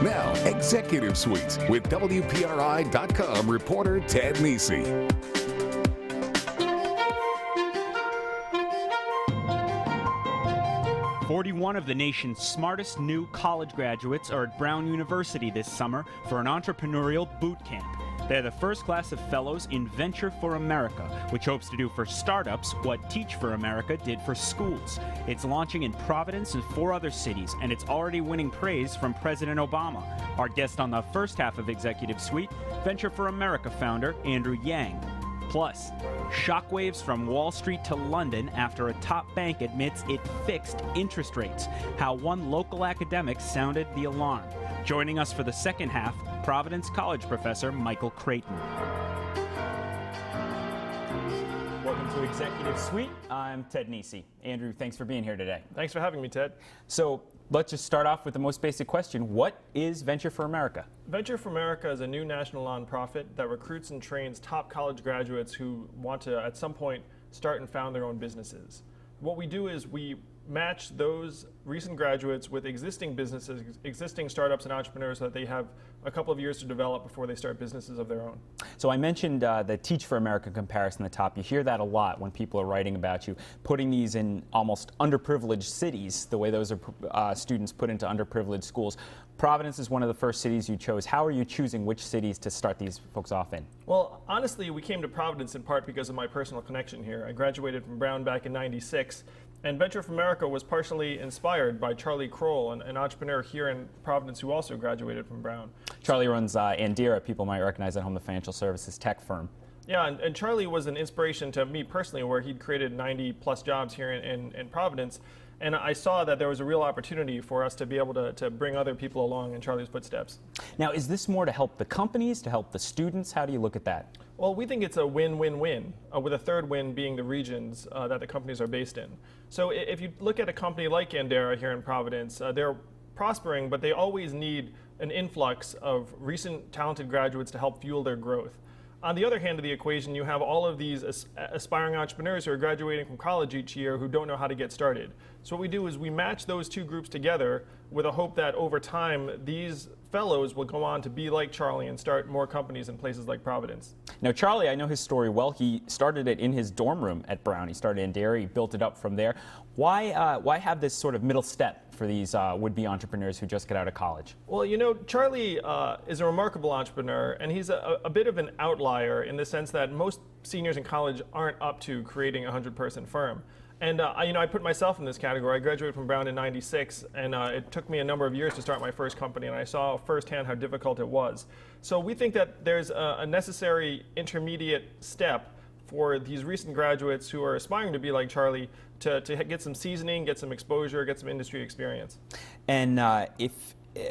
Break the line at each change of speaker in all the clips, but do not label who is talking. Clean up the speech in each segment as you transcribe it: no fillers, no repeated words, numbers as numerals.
Now, Executive Suite with WPRI.com reporter Ted Nisi.
"41 of the nation's smartest new college graduates are at Brown University this summer for an entrepreneurial boot camp. They're the first class of fellows in Venture for America, which hopes to do for startups what Teach for America did for schools. It's launching in Providence and 4 other cities, and it's already winning praise from President Obama. Our guest on the first half of Executive Suite, Venture for America founder Andrew Yang. Plus, shockwaves from Wall Street to London after a top bank admits it fixed interest rates. How one local academic sounded the alarm. Joining us for the second half, Providence College professor Michael Kraten. Welcome to Executive Suite. I'm Ted Nisi. Andrew, thanks for being here today.
Thanks for having me, Ted.
So let's just start off with the most basic question. What is Venture for America?
Venture for America is a new national nonprofit that recruits and trains top college graduates who want to, at some point, start and found their own businesses. What we do is we match those recent graduates with existing businesses, existing startups and entrepreneurs so that they have a couple of years to develop before they start businesses of their own.
So I mentioned the Teach for America comparison at the top. You hear that a lot when people are writing about you, putting these in almost underprivileged cities, the way those are students put into underprivileged schools. Providence is one of the first cities you chose. How are you choosing which cities to start these folks off in?
Well, honestly, we came to Providence in part because of my personal connection here. I graduated from Brown back in '96. And Venture for America was partially inspired by Charlie Kroll, an entrepreneur here in Providence who also graduated from Brown.
Charlie runs Andira, people might recognize at home, the financial services tech firm.
Yeah, and Charlie was an inspiration to me personally, where he'd created 90 plus jobs here in Providence. And I saw that there was a real opportunity for us to be able to bring other people along in Charlie's footsteps.
Now, is this more to help the companies, to help the students? How do you look at that?
Well, we think it's a win-win-win, with a third win being the regions that the companies are based in. So if you look at a company like Andira here in Providence, they're prospering, but they always need an influx of recent talented graduates to help fuel their growth. On the other hand of the equation, you have all of these aspiring entrepreneurs who are graduating from college each year who don't know how to get started. So what we do is we match those two groups together with a hope that over time these fellows will go on to be like Charlie and start more companies in places like Providence.
Now, Charlie, I know his story well. He started it in his dorm room at Brown. He started Andira, he built it up from there. Why have this sort of middle step for these would-be entrepreneurs who just get out of college?
Well, you know, Charlie is a remarkable entrepreneur, and he's a bit of an outlier in the sense that most seniors in college aren't up to creating a 100-person firm. And I put myself in this category. I graduated from Brown in '96, and it took me a number of years to start my first company, and I saw firsthand how difficult it was. So we think that there's a necessary intermediate step for these recent graduates who are aspiring to be like Charlie to get some seasoning, get some exposure, get some industry experience.
And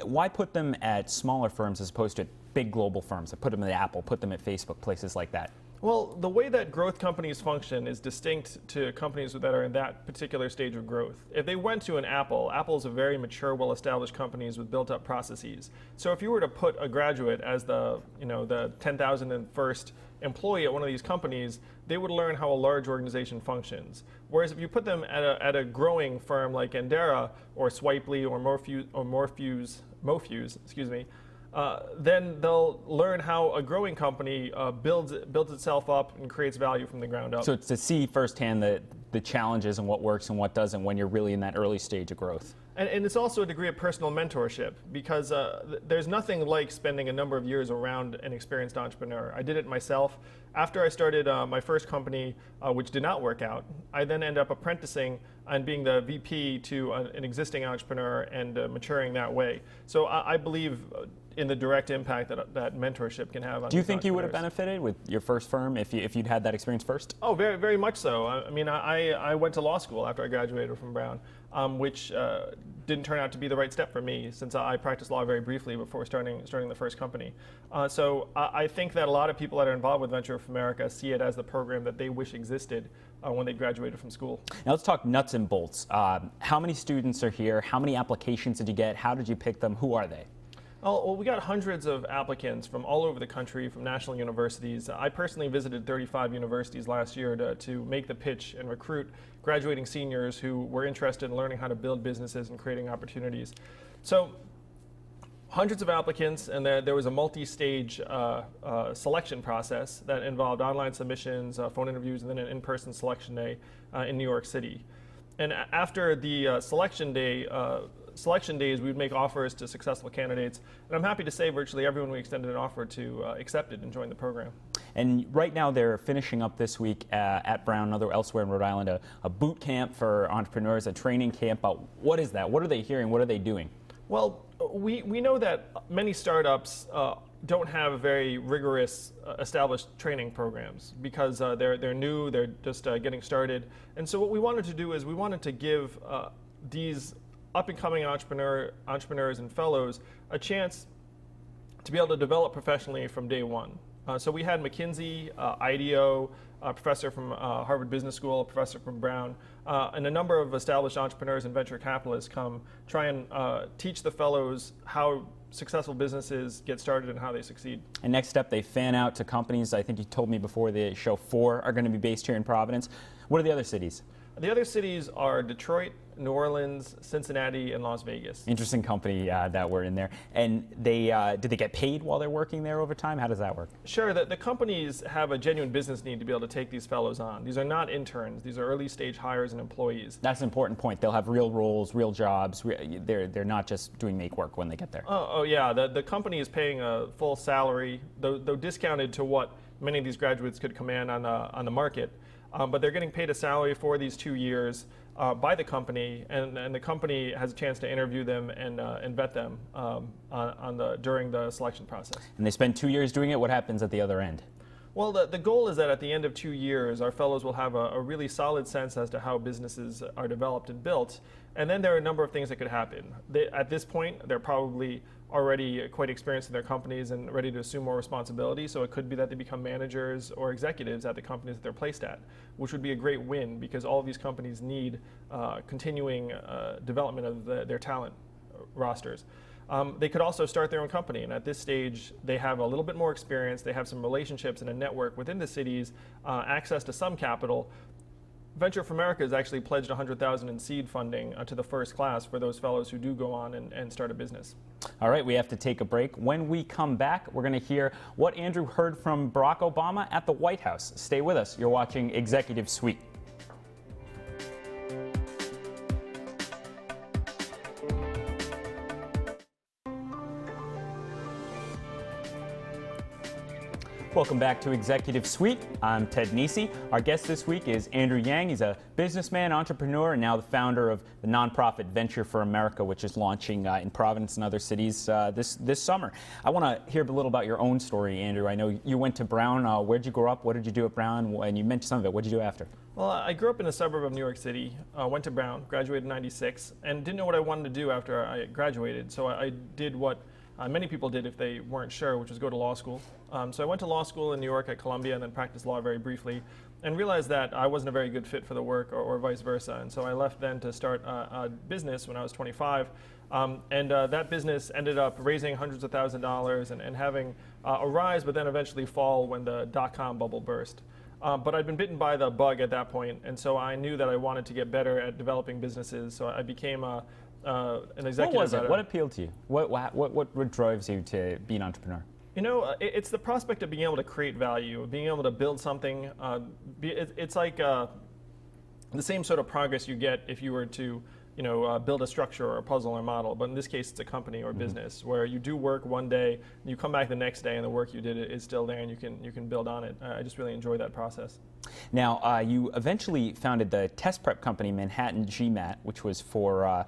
why put them at smaller firms as opposed to big global firms? Put them at Apple, put them at Facebook, places like that.
Well, the way that growth companies function is distinct to companies that are in that particular stage of growth. If they went to an Apple is a very mature, well-established companies with built-up processes. So if you were to put a graduate as the 10,001st employee at one of these companies, they would learn how a large organization functions. Whereas if you put them at a growing firm like Andira or Swipely or Mofuse, excuse me, then they'll learn how a growing company builds itself up and creates value from the ground up.
So it's to see firsthand the challenges and what works and what doesn't when you're really in that early stage of growth.
And it's also a degree of personal mentorship because there's nothing like spending a number of years around an experienced entrepreneur. I did it myself. After I started my first company, which did not work out, I then ended up apprenticing and being the VP to an existing entrepreneur and maturing that way. So I believe in the direct impact that mentorship can have on.
Do you think you would have benefited with your first firm if you'd had that experience first?
Oh, very, very much so. I mean, I went to law school after I graduated from Brown, which didn't turn out to be the right step for me since I practiced law very briefly before starting the first company. So I think that a lot of people that are involved with Venture for America see it as the program that they wish existed when they graduated from school.
Now let's talk nuts and bolts. How many students are here? How many applications did you get? How did you pick them? Who are they?
Oh, well, we got hundreds of applicants from all over the country, from national universities. I personally visited 35 universities last year to make the pitch and recruit graduating seniors who were interested in learning how to build businesses and creating opportunities. So Hundreds of applicants, and there was a multi-stage selection process that involved online submissions, phone interviews, and then an in-person selection day in New York City. And after the selection days, we would make offers to successful candidates. And I'm happy to say virtually everyone we extended an offer to accepted and joined the program.
And right now they're finishing up this week at Brown and elsewhere in Rhode Island, a boot camp for entrepreneurs, a training camp. What is that? What are they hearing? What are they doing?
Well, we know that many startups don't have very rigorous established training programs because they're new, they're just getting started. And so what we wanted to do is we wanted to give these up-and-coming entrepreneurs and fellows a chance to be able to develop professionally from day one. So we had McKinsey, IDEO, a professor from Harvard Business School, a professor from Brown, and a number of established entrepreneurs and venture capitalists come try and teach the fellows how successful businesses get started and how they succeed.
And next step, they fan out to companies. I think you told me before the show 4 are going to be based here in Providence. What are the other cities?
The other cities are Detroit, New Orleans, Cincinnati, and Las Vegas.
Interesting company that we're in there. And they did they get paid while they're working there over time? How does that work?
Sure. The companies have a genuine business need to be able to take these fellows on. These are not interns. These are early stage hires and employees.
That's an important point. They'll have real roles, real jobs. They're not just doing make work when they get there.
Oh yeah. The company is paying a full salary, though discounted to what many of these graduates could command on the market. But they're getting paid a salary for these 2 years by the company, and the company has a chance to interview them and vet them during the selection process.
And they spend 2 years doing it. What happens at the other end?
Well, the goal is that at the end of 2 years, our fellows will have a really solid sense as to how businesses are developed and built. And then there are a number of things that could happen. At this point, they're probably already quite experienced in their companies and ready to assume more responsibility. So it could be that they become managers or executives at the companies that they're placed at, which would be a great win because all of these companies need continuing development of their talent rosters. They could also start their own company, and at this stage, they have a little bit more experience. They have some relationships and a network within the cities, access to some capital. Venture for America has actually pledged $100,000 in seed funding to the first class for those fellows who do go on and start a business.
All right, we have to take a break. When we come back, we're going to hear what Andrew heard from Barack Obama at the White House. Stay with us. You're watching Executive Suite. Welcome back to Executive Suite. I'm Ted Nisi. Our guest this week is Andrew Yang. He's a businessman, entrepreneur, and now the founder of the nonprofit Venture for America, which is launching in Providence and other cities this summer. I want to hear a little about your own story, Andrew. I know you went to Brown. Where'd you grow up? What did you do at Brown? And you mentioned some of it. What did you do after?
Well, I grew up in a suburb of New York City, went to Brown, graduated in '96, and didn't know what I wanted to do after I graduated. So I did what many people did if they weren't sure, which was go to law school. So I went to law school in New York at Columbia and then practiced law very briefly and realized that I wasn't a very good fit for the work or vice versa. And so I left then to start a business when I was 25. That business ended up raising hundreds of thousands of dollars and having a rise, but then eventually fall when the dot-com bubble burst. But I'd been bitten by the bug at that point, and so I knew that I wanted to get better at developing businesses. So I became an executive.
What was it? What appealed to you? What drives you to be an entrepreneur?
You know, it's the prospect of being able to create value, of being able to build something. It's like the same sort of progress you get if you were to, build a structure or a puzzle or a model. But in this case, it's a company or business where you do work one day, and you come back the next day, and the work you did is still there, and you can build on it. I just really enjoy that process. Now,
you eventually founded the test prep company Manhattan GMAT, which was for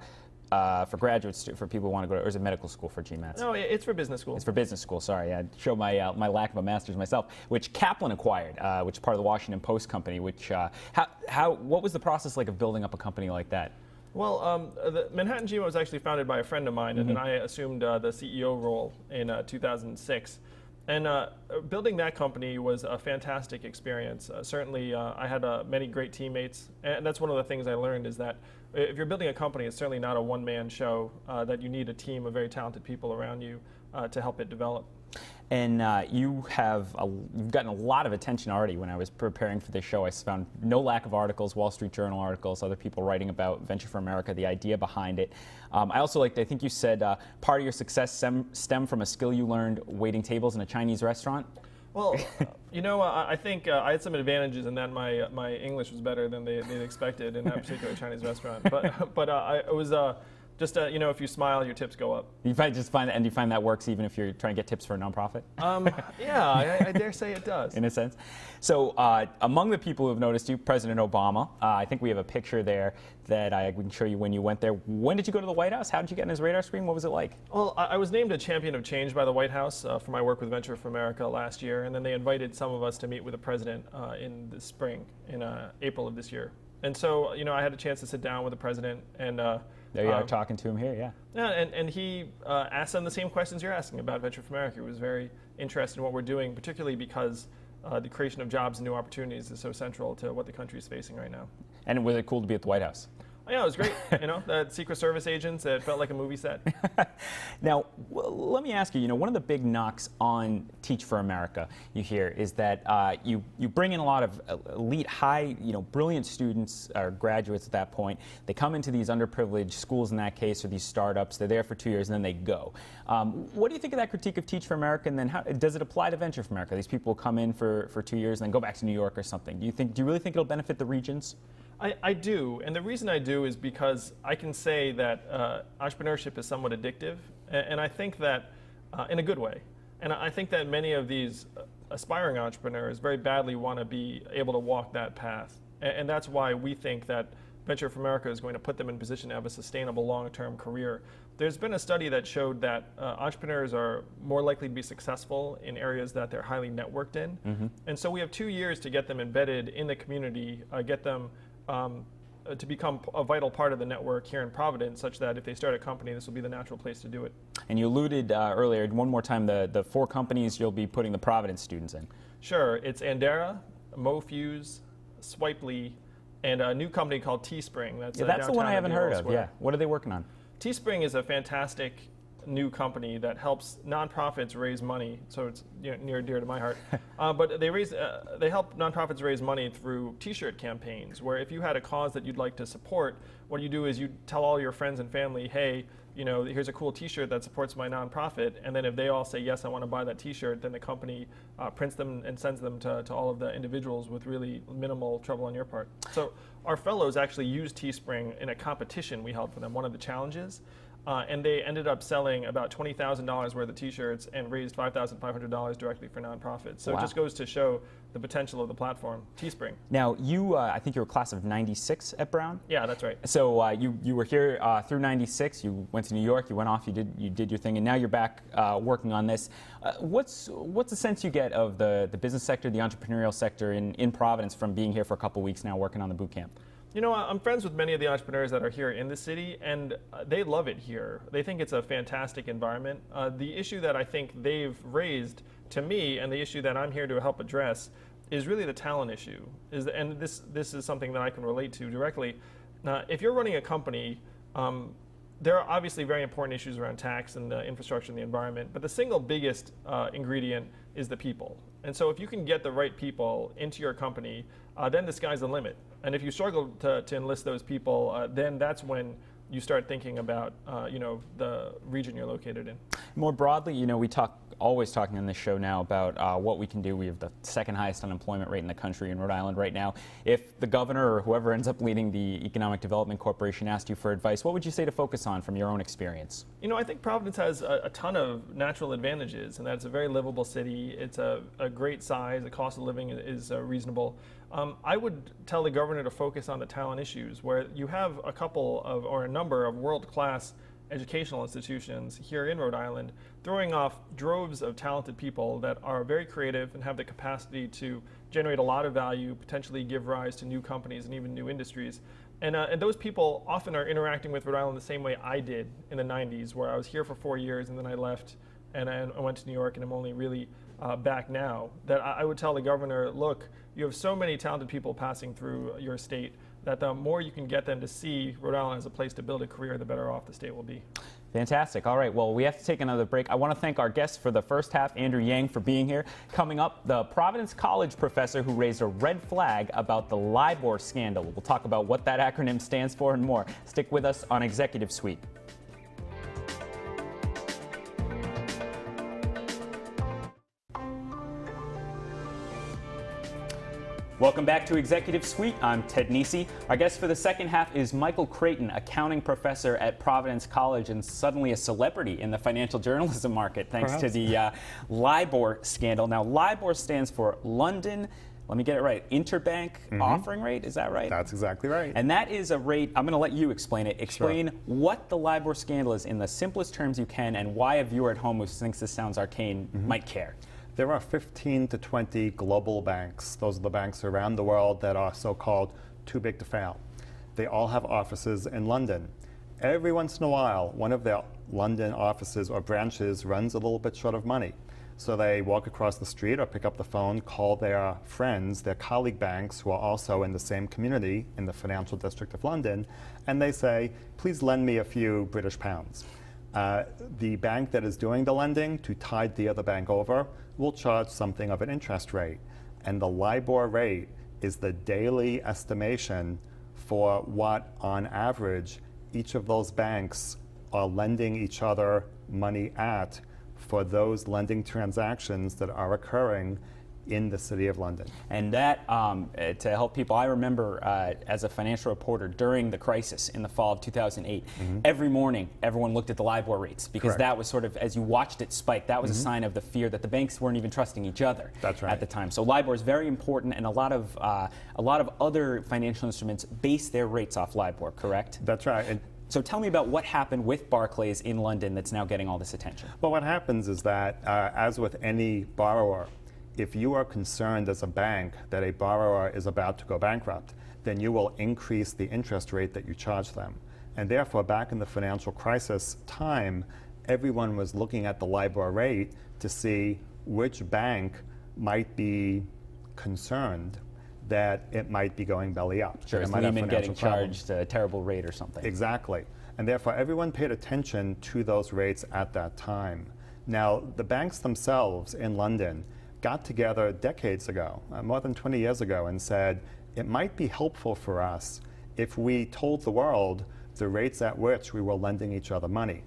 graduates, for people who want to go to, or is it medical school for GMATs?
No, it's for business school.
It's for business school, sorry. I showed my lack of a master's myself, which Kaplan acquired, which is part of the Washington Post company, which, what was the process like of building up a company like that?
Well, the Manhattan GMAT was actually founded by a friend of mine, and then I assumed the CEO role in 2006. And building that company was a fantastic experience. Certainly, I had many great teammates, and that's one of the things I learned is that if you're building a company, it's certainly not a one-man show, that you need a team of very talented people around you to help it develop.
And you've gotten a lot of attention already. When I was preparing for this show, I found no lack of articles, Wall Street Journal articles, other people writing about Venture for America, the idea behind it. I also liked, I think you said part of your success stemmed from a skill you learned waiting tables in a Chinese restaurant.
Well, I think I had some advantages in that my English was better than they'd expected in that particular Chinese restaurant. But it was just if you smile, your tips go up.
You find that works even if you're trying to get tips for a nonprofit?
Yeah, I dare say it does.
In a sense. So among the people who have noticed you, President Obama, I think we have a picture there that I can show you when you went there. When did you go to the White House? How did you get on his radar screen? What was it like?
Well, I was named a champion of change by the White House for my work with Venture for America last year, and then they invited some of us to meet with the president in the spring, in April of this year. And so, I had a chance to sit down with the president and
there you are talking to him here, yeah.
Yeah, and he asked them the same questions you're asking about Venture for America. He was very interested in what we're doing, particularly because the creation of jobs and new opportunities is so central to what the country is facing right now.
And was it cool to be at the White House?
Yeah, it was great. The Secret Service agents, it felt like a movie set.
Now, let me ask you, one of the big knocks on Teach for America, you hear, is that you bring in a lot of elite, high, brilliant students or graduates at that point. They come into these underprivileged schools in that case, or these startups. They're there for 2 years and then they go. What do you think of that critique of Teach for America, and then how does it apply to Venture for America? These people come in for 2 years and then go back to New York or something. Do you really think it'll benefit the regions?
I do, and the reason I do is because I can say that entrepreneurship is somewhat addictive, and I think that in a good way. And I think that many of these aspiring entrepreneurs very badly want to be able to walk that path, and that's why we think that Venture for America is going to put them in a position to have a sustainable long-term career. There's been a study that showed that entrepreneurs are more likely to be successful in areas that they're highly networked in, and so we have 2 years to get them embedded in the community, get them to become a vital part of the network here in Providence, such that if they start a company, this will be the natural place to do it.
And you alluded earlier, one more time, the 4 companies you'll be putting the Providence students in.
Sure. It's Andera, MoFuse, Swipely, and a new company called Teespring.
That's the one I haven't heard of. Yeah. What are they working on?
Teespring is a fantastic new company that helps nonprofits raise money, so it's near and dear to my heart. But they help nonprofits raise money through T-shirt campaigns, where if you had a cause that you'd like to support, what you do is you tell all your friends and family, hey, here's a cool T-shirt that supports my nonprofit, and then if they all say yes, I want to buy that T-shirt, then the company prints them and sends them to all of the individuals with really minimal trouble on your part. So our fellows actually used Teespring in a competition we held for them, one of the challenges. And they ended up selling about $20,000 worth of T-shirts and raised $5,500 directly for nonprofits. So It just goes to show the potential of the platform, Teespring.
Now, I think you were a class of '96 at Brown?
Yeah, that's right.
So you were here through '96. You went to New York. You went off. You did your thing, and now you're back working on this. What's the sense you get of the business sector, the entrepreneurial sector in Providence from being here for a couple weeks now, working on the boot camp?
I'm friends with many of the entrepreneurs that are here in the city, and they love it here. They think it's a fantastic environment. The issue that I think they've raised to me, and the issue that I'm here to help address, is really the talent issue. And this is something that I can relate to directly. If you're running a company, there are obviously very important issues around tax and the infrastructure and the environment, but the single biggest ingredient is the people. And so if you can get the right people into your company, then the sky's the limit. And if you struggle to enlist those people, then that's when you start thinking about the region you're located in.
More broadly, we always talking on this show now about what we can do. We have the second highest unemployment rate in the country in Rhode Island right now. If the governor or whoever ends up leading the Economic Development Corporation asked you for advice, what would you say to focus on from your own experience?
I think Providence has a ton of natural advantages, and that it's a very livable city. It's a great size. The cost of living is reasonable. I would tell the governor to focus on the talent issues, where you have a number of world-class educational institutions here in Rhode Island throwing off droves of talented people that are very creative and have the capacity to generate a lot of value, potentially give rise to new companies and even new industries. And those people often are interacting with Rhode Island the same way I did in the 90s, where I was here for 4 years and then I left and I went to New York, and I'm only really back now. That I would tell the governor, look, you have so many talented people passing through your state that the more you can get them to see Rhode Island as a place to build a career, the better off the state will be.
Fantastic. All right, well, we have to take another break. I want to thank our guests for the first half, Andrew Yang, for being here. Coming up, the Providence College professor who raised a red flag about the LIBOR scandal. We'll talk about what that acronym stands for and more. Stick with us on Executive Suite. Welcome back to Executive Suite. I'm Ted Nesi. Our guest for the second half is Michael Kraten, accounting professor at Providence College and suddenly a celebrity in the financial journalism market thanks to the LIBOR scandal. Now, LIBOR stands for London, let me get it right, Interbank Offering Rate, is that right?
That's exactly right.
And that is a rate, I'm going to let you explain it. Explain what the LIBOR scandal is in the simplest terms you can and why a viewer at home who thinks this sounds arcane might care.
There are 15 to 20 global banks. Those are the banks around the world that are so-called too big to fail. They all have offices in London. Every once in a while, one of their London offices or branches runs a little bit short of money. So they walk across the street or pick up the phone, call their friends, their colleague banks who are also in the same community in the financial district of London, and they say, please lend me a few British pounds. The bank that is doing the lending to tide the other bank over will charge something of an interest rate. And the LIBOR rate is the daily estimation for what, on average, each of those banks are lending each other money at for those lending transactions that are occurring in the City of London.
And that, to help people, I remember as a financial reporter during the crisis in the fall of 2008, every morning everyone looked at the LIBOR rates because that was sort of, as you watched it spike, that was a sign of the fear that the banks weren't even trusting each other at the time. So LIBOR is very important, and a lot of other financial instruments base their rates off LIBOR, correct?
That's right. And
so tell me about what happened with Barclays in London that's now getting all this attention.
well, what happens is that, as with any borrower, if you are concerned as a bank that a borrower is about to go bankrupt, then you will increase the interest rate that you charge them. And therefore, back in the financial crisis time, everyone was looking at the LIBOR rate to see which bank might be concerned that it might be going belly up.
Sure, is Lehman getting charged a terrible rate or something?
Exactly. And therefore, everyone paid attention to those rates at that time. Now, the banks themselves in London got together decades ago, more than 20 years ago, and said, it might be helpful for us if we told the world the rates at which we were lending each other money.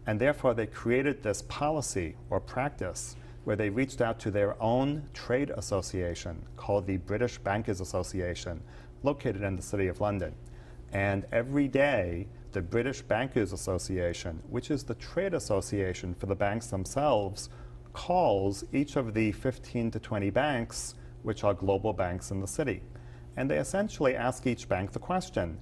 And therefore, they created this policy or practice where they reached out to their own trade association called the British Bankers Association, located in the City of London. And every day, the British Bankers Association, which is the trade association for the banks themselves, calls each of the 15 to 20 banks, which are global banks in the city. And they essentially ask each bank the question,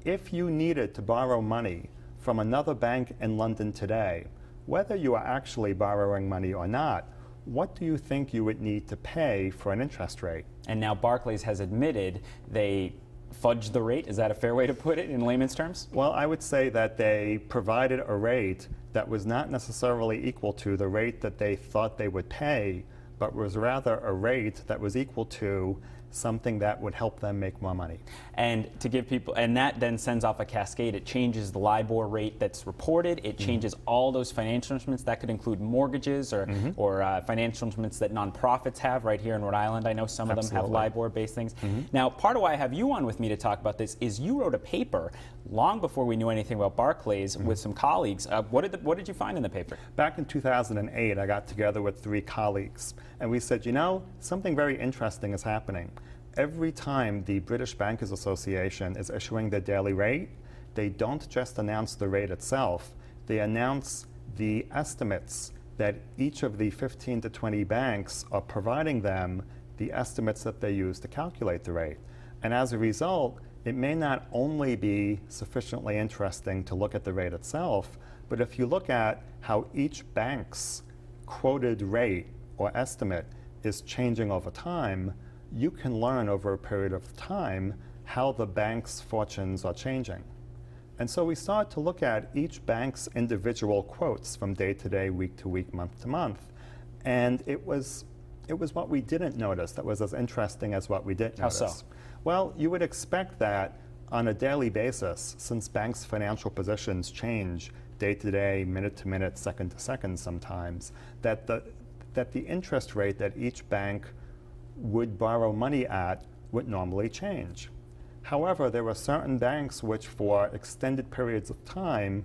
if you needed to borrow money from another bank in London today, whether you are actually borrowing money or not, what do you think you would need to pay for an interest rate?
And now Barclays has admitted they fudged the rate. Is that a fair way to put it in layman's terms?
Well, I would say that they provided a rate that was not necessarily equal to the rate that they thought they would pay, but was rather a rate that was equal to something that would help them make more money.
And to give people, and that then sends off a cascade. It changes the LIBOR rate that's reported. It changes all those financial instruments. That could include mortgages or financial instruments that nonprofits have right here in Rhode Island. I know some of them have LIBOR-based things. Now, part of why I have you on with me to talk about this is you wrote a paper long before we knew anything about Barclays with some colleagues. What did you find in the paper?
Back in 2008, I got together with 3 colleagues, and we said, you know, something very interesting is happening. Every time the British Bankers Association is issuing their daily rate, they don't just announce the rate itself, they announce the estimates that each of the 15 to 20 banks are providing them, the estimates that they use to calculate the rate. And as a result, it may not only be sufficiently interesting to look at the rate itself, but if you look at how each bank's quoted rate or estimate is changing over time, you can learn over a period of time how the bank's fortunes are changing. And so we started to look at each bank's individual quotes from day to day, week to week, month to month. And it was what we didn't notice that was as interesting as what we did notice.
How so?
Well, you would expect that on a daily basis, since banks' financial positions change day to day, minute to minute, second to second sometimes, that the interest rate that each bank would borrow money at would normally change. However, there were certain banks which for extended periods of time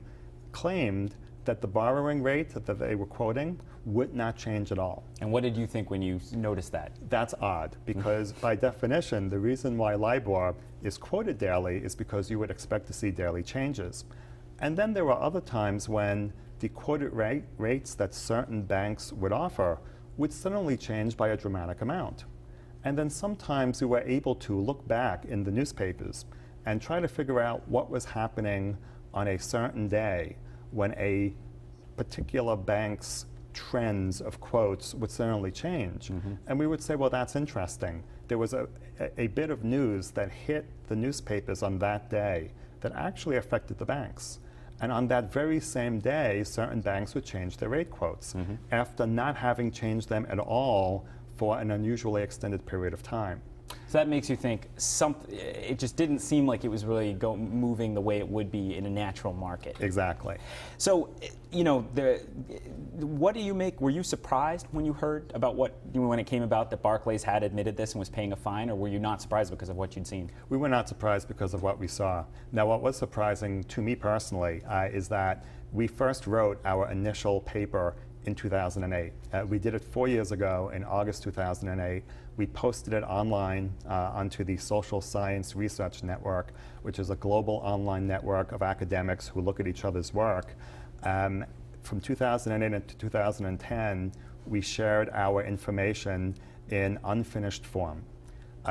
claimed that the borrowing rate that they were quoting would not change at all.
And what did you think when you noticed that?
That's odd, because by definition, the reason why LIBOR is quoted daily is because you would expect to see daily changes. And then there were other times when the quoted rates that certain banks would offer would suddenly change by a dramatic amount. And then sometimes we were able to look back in the newspapers and try to figure out what was happening on a certain day when a particular bank's trends of quotes would suddenly change. And we would say, well, that's interesting. There was a bit of news that hit the newspapers on that day that actually affected the banks. And on that very same day, certain banks would change their rate quotes after not having changed them at all for an unusually extended period of time.
So that makes you think it just didn't seem like it was really moving the way it would be in a natural market.
Exactly.
So, you know, what do you make? Were you surprised when you heard about when it came about that Barclays had admitted this and was paying a fine, or were you not surprised because of what you'd seen?
We were not surprised because of what we saw. Now, what was surprising to me personally is that we first wrote our initial paper in 2008. We did it 4 years ago in August 2008. We posted it online onto the Social Science Research Network, which is a global online network of academics who look at each other's work. From 2008 into 2010, we shared our information in unfinished form.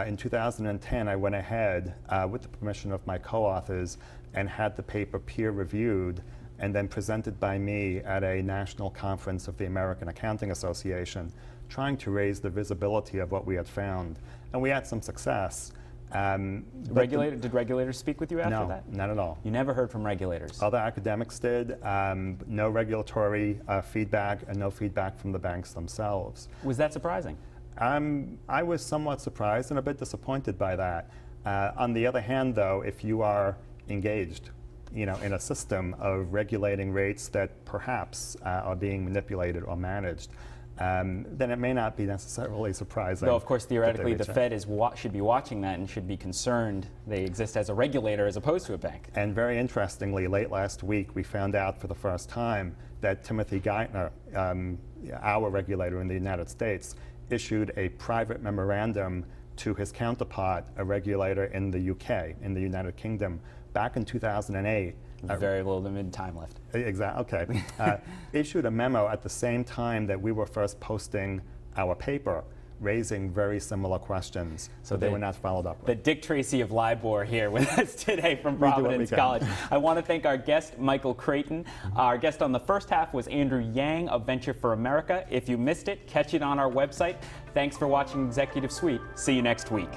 In 2010, I went ahead with the permission of my co-authors and had the paper peer reviewed and then presented by me at a national conference of the American Accounting Association, trying to raise the visibility of what we had found. And we had some success.
Did regulators speak with you after that?
No, not at all.
You never heard from regulators?
Other academics did. No regulatory feedback and no feedback from the banks themselves.
Was that surprising?
I was somewhat surprised and a bit disappointed by that. On the other hand, though, if you are engaged in a system of regulating rates that perhaps are being manipulated or managed, then it may not be necessarily surprising.
Well, of course, theoretically, the Fed should be watching that and should be concerned they exist as a regulator as opposed to a bank.
And very interestingly, late last week, we found out for the first time that Timothy Geithner, our regulator in the United States, issued a private memorandum to his counterpart, a regulator in the UK, in the United Kingdom, back in 2008.
Very little limited time left.
Exactly. Okay. Issued a memo at the same time that we were first posting our paper, raising very similar questions. So they were not followed up with.
The Dick Tracy of LIBOR here with us today from Providence College. I want to thank our guest, Michael Kraten. Our guest on the first half was Andrew Yang of Venture for America. If you missed it, catch it on our website. Thanks for watching Executive Suite. See you next week.